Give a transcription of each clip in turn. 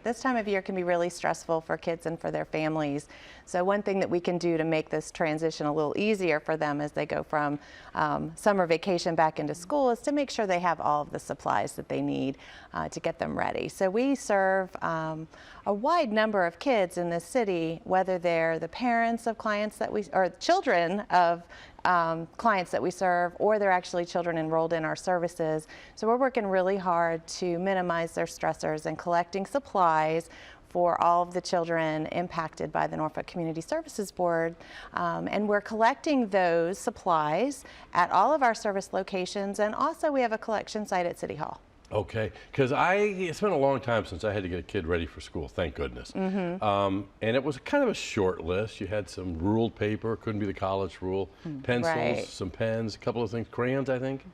This time of year can be really stressful for kids and for their families. So one thing that we can do to make this transition a little easier for them as they go from summer vacation back into school is to make sure they have all of the supplies that they need to get them ready. So we serve a wide number of kids in this city, whether they're the parents of clients that we, or children of clients that we serve, or they're actually children enrolled in our services. So we're working really hard to minimize their stressors and collecting supplies for all of the children impacted by the Norfolk Community Services Board. And we're collecting those supplies at all of our service locations, and also we have a collection site at City Hall. Okay, because it's been a long time since I had to get a kid ready for school, thank goodness. And it was kind of a short list. You had some ruled paper, couldn't be the college rule, pencils, Right. some pens, a couple of things, crayons, I think.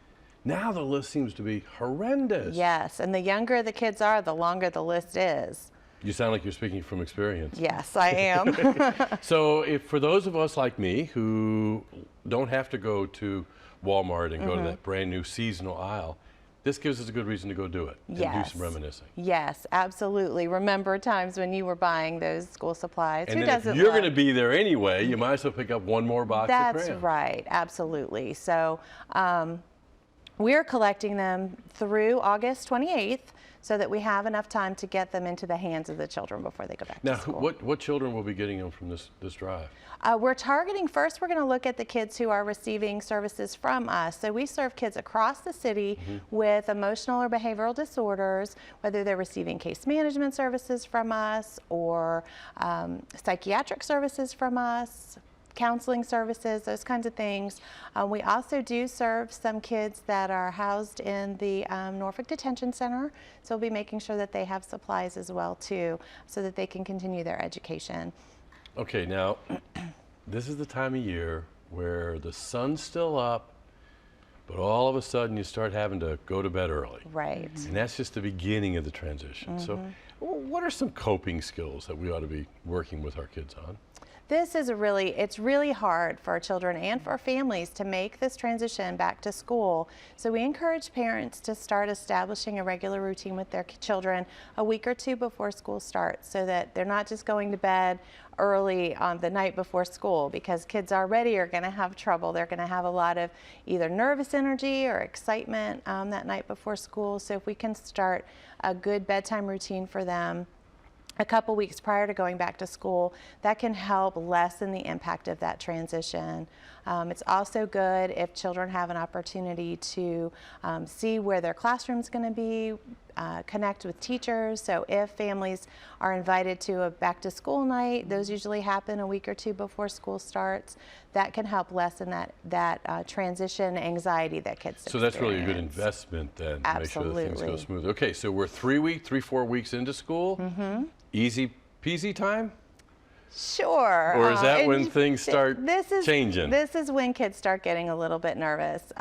Now the list seems to be horrendous. Yes, and the younger the kids are, the longer the list is. You sound like you're speaking from experience. Yes, I am. So if for those of us like me who don't have to go to Walmart and go to that brand new seasonal aisle, this gives us a good reason to go do it and do Yes. some reminiscing. Yes, absolutely. Remember times when you were buying those school supplies. And Who then if doesn't you're love- going to be there anyway, you might as well pick up one more box of That's crayons. right, absolutely. So we're collecting them through August 28th so that we have enough time to get them into the hands of the children before they go back Now, to school. what children will be getting them from this drive? We're targeting, first we're going to look at the kids who are receiving services from us. So we serve kids across the city with emotional or behavioral disorders, whether they're receiving case management services from us or psychiatric services from us, counseling services, those kinds of things. We also do serve some kids that are housed in the Norfolk Detention Center, so we'll be making sure that they have supplies as well too, so that they can continue their education. Okay, now, this is the time of year where the sun's still up, but all of a sudden you start having to go to bed early. Right. And that's just the beginning of the transition. So what are some coping skills that we ought to be working with our kids on? This is it's really hard for children and for families to make this transition back to school. So we encourage parents to start establishing a regular routine with their children a week or two before school starts, so that they're not just going to bed early on the night before school, because kids already are going to have trouble. They're going to have a lot of either nervous energy or excitement that night before school. So if we can start a good bedtime routine for them a couple weeks prior to going back to school, that can help lessen the impact of that transition. It's also good if children have an opportunity to see where their classroom's going to be, connect with teachers. So if families are invited to a back to school night, those usually happen a week or two before school starts. That can help lessen that transition anxiety that kids experience. So that's really a good investment then, to make sure that things go smooth. Okay, so we're 4 weeks into school. Easy peasy time? Sure. Or is that when things start changing? This is when kids start getting a little bit nervous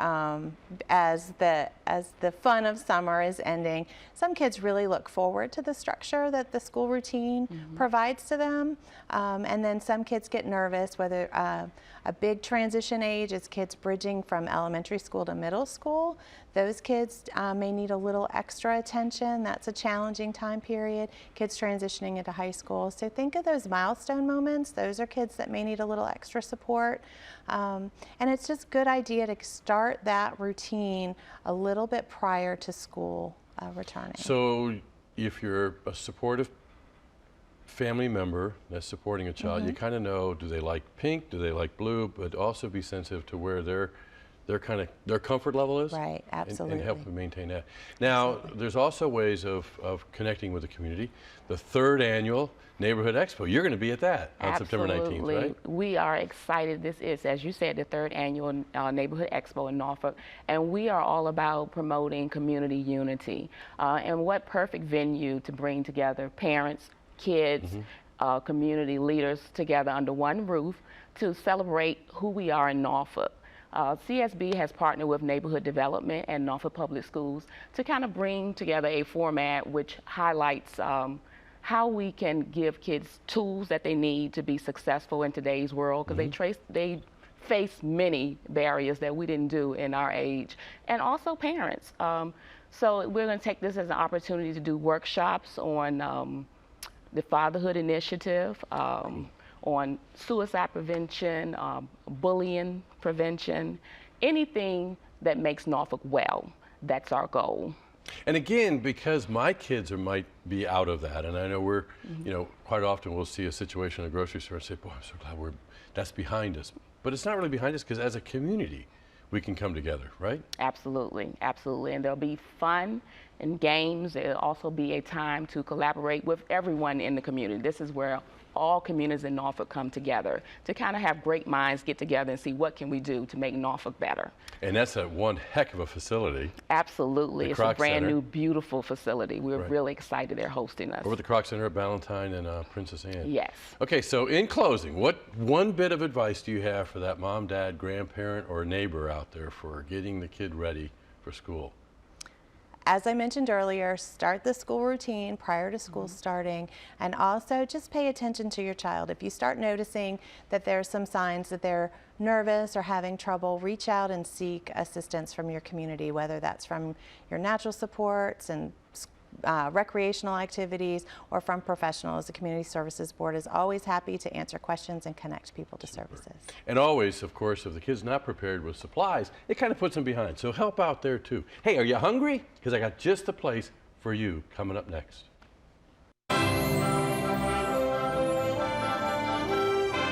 as the fun of summer is ending. Some kids really look forward to the structure that the school routine provides to them, and then some kids get nervous, whether a big transition age is kids bridging from elementary school to middle school. Those kids may need a little extra attention. That's a challenging time period. Kids transitioning into high school. So think of those milestone moments. Those are kids that may need a little extra support. And it's just a good idea to start that routine a little bit prior to school returning. So if you're a supportive family member that's supporting a child, you kind of know, do they like pink, do they like blue, but also be sensitive to where their comfort level is. Right, absolutely. And help them maintain that. Now, there's also ways of connecting with the community. The 3rd annual Neighborhood Expo, you're going to be at that on September 19th, right? We are excited. This is, as you said, the 3rd annual Neighborhood Expo in Norfolk, and we are all about promoting community unity. And what perfect venue to bring together parents, kids, community leaders together under one roof to celebrate who we are in Norfolk. CSB has partnered with Neighborhood Development and Norfolk Public Schools to kind of bring together a format which highlights how we can give kids tools that they need to be successful in today's world, because they face many barriers that we didn't do in our age, and also parents. So we're going to take this as an opportunity to do workshops on the Fatherhood Initiative, on suicide prevention, bullying prevention, anything that makes Norfolk well. That's our goal. And again, because my kids might be out of that, and I know we're, you know, quite often we'll see a situation in a grocery store and say, boy, I'm so glad that's behind us. But it's not really behind us because as a community, we can come together, right? Absolutely, absolutely. And there'll be fun and games. There'll also be a time to collaborate with everyone in the community. This is where all communities in Norfolk come together to kind of have great minds get together and see what can we do to make Norfolk better. And that's one heck of a facility. Absolutely. The It's a Kroc brand Center. new, beautiful facility. We're Right. really excited they're hosting us. Over at the Kroc Center at Ballantyne and Princess Anne. Yes. Okay, so in closing, what one bit of advice do you have for that mom, dad, grandparent, or neighbor out there for getting the kid ready for school? As I mentioned earlier, start the school routine prior to school starting, and also just pay attention to your child. If you start noticing that there's some signs that they're nervous or having trouble, reach out and seek assistance from your community, whether that's from your natural supports and recreational activities or from professionals. The Community Services Board is always happy to answer questions and connect people to services. And always, of course, if the kid's not prepared with supplies, it kind of puts them behind. So help out there too. Hey, are you hungry? Because I got just the place for you coming up next.